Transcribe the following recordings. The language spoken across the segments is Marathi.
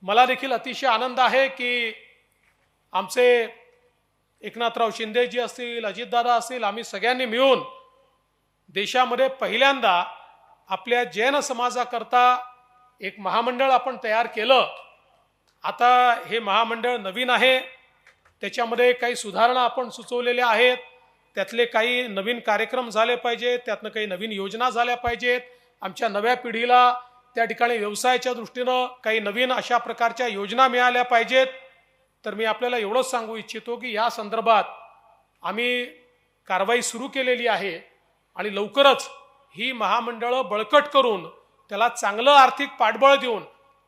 मला देखील अतिशय आनंद आहे की आमचे एकनाथराव शिंदेजी असतील, अजितदादा असतील, आम्ही सगळ्यांनी मिळून देशामध्ये पहिल्यांदा आपल्या जैन समाजाकरता एक महामंडळ आपण तयार केलं। आता हे महामंडळ नवीन आहे, त्याच्यामध्ये काही सुधारणा आपण सुचवलेल्या आहेत, त्यातले काही नवीन कार्यक्रम झाले पाहिजेत, त्यातनं काही नवीन योजना झाल्या पाहिजेत, आमच्या नव्या पिढीला त्या ठिकाणी व्यवसायाच्या दृष्टीनं काही नवीन अशा प्रकारच्या योजना मिळाल्या पाहिजेत। तर मी आपल्याला एवढंच सांगू इच्छितो की या संदर्भात आम्ही कारवाई सुरू केलेली आहे आणि लवकरच ही महामंडळं बळकट करून त्याला चांगलं आर्थिक पाठबळ देऊन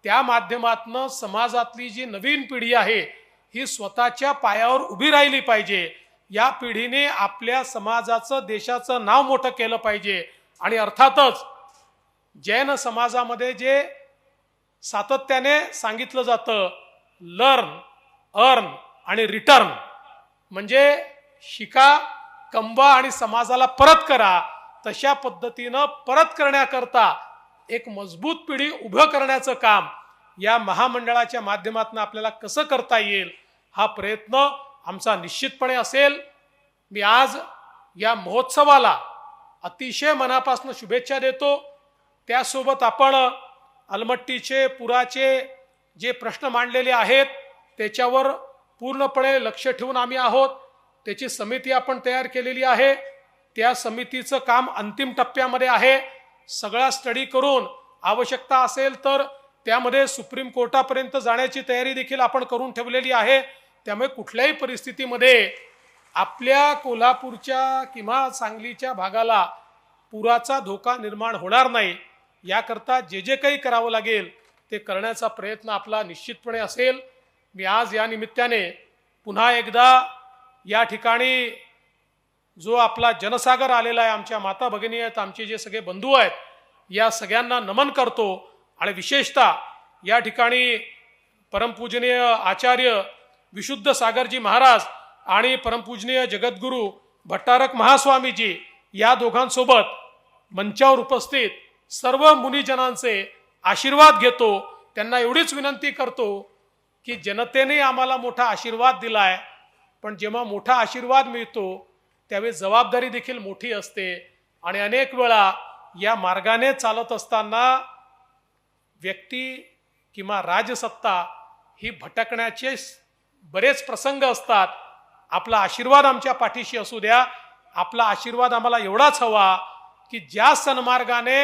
त्या माध्यमातून समाजातली जी नवीन पिढी आहे ही स्वतःच्या पायावर उभी राहिली पाहिजे। या पिढीने आपल्या समाजाचं, देशाचं नाव मोठं केलं पाहिजे। आणि अर्थातच जैन समाजामध्ये जे सातत्याने सांगितलं जातं, लर्न, अर्न आणि रिटर्न, म्हणजे शिका, कमवा आणि समाजाला परत करा, तशा पद्धतीनं परत करण्याकरता एक मजबूत पिढी उभं करण्याचं काम या महामंडळाच्या माध्यमातून आपल्याला कसं करता येईल हा प्रयत्न आमचा निश्चितपणे असेल। मी आज या महोत्सवाला अतिशय मनापासून शुभेच्छा देतो। त्यासोबत आपण अलमट्टीचे, पुराचे जे प्रश्न मांडलेले आहेत त्याच्यावर पूर्णपणे लक्ष ठेवून आम्ही आहोत। त्याची समिती आपण तयार केलेली आहे, त्या समितीचं काम अंतिम टप्प्यामध्ये आहे। सगळा स्टडी करून आवश्यकता असेल तर त्यामध्ये सुप्रीम कोर्टापर्यंत जाण्याची तयारी देखील आपण करून ठेवलेली आहे। त्यामुळे कुठल्याही परिस्थितीमध्ये आपल्या कोल्हापूरच्या किंवा सांगलीच्या भागाला पुराचा धोका निर्माण होणार नाही, याकरता जे जे काही करावं लागेल ते करण्याचा प्रयत्न आपला निश्चितपणे असेल। मी आज या निमित्ताने पुन्हा एकदा या ठिकाणी जो आपला जनसागर आलेला आहे, आमच्या माता भगिनी आहेत, आमचे जे सगळे बंधू आहेत, या सगळ्यांना नमन करतो। आणि विशेषतः या ठिकाणी परमपूजनीय आचार्य विशुद्ध सागरजी महाराज आणि परमपूजनीय जगद्गुरू भट्टारक महास्वामीजी या दोघांसोबत मंचावर उपस्थित सर्व मुनिजनांचे आशीर्वाद घेतो। त्यांना एवढीच विनंती करतो की जनतेने आम्हाला मोठा आशीर्वाद दिलाय, पण जेव्हा मोठा आशीर्वाद मिळतो त्यावेळी जबाबदारी देखील मोठी असते। आणि अनेक वेळा या मार्गाने चालत असताना व्यक्ती किंवा राजसत्ता ही भटकण्याचे बरेच प्रसंग असतात। आपला आशीर्वाद आमच्या पाठीशी असू द्या। आपला आशीर्वाद आम्हाला एवढाच हवा की ज्या सन्मार्गाने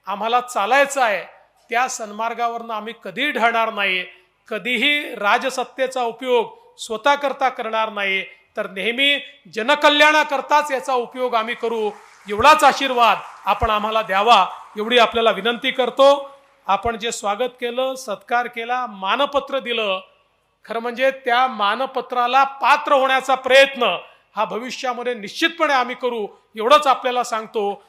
आम्हाला चालायचं आहे त्या सन्मार्गावरनं आम्ही कधीही ढळणार नाही, कधीही राजसत्तेचा उपयोग स्वतःकरता करणार नाही, तर नेहमी जनकल्याणाकरताच याचा उपयोग आम्ही करू, एवढाच आशीर्वाद आपण आम्हाला द्यावा, एवढी आपल्याला विनंती करतो। आपण जे स्वागत केलं, सत्कार केला, मानपत्र दिलं, खरं म्हणजे त्या मानपत्राला पात्र होण्याचा प्रयत्न हा भविष्यामध्ये निश्चितपणे आम्ही करू, एवढंच आपल्याला सांगतो।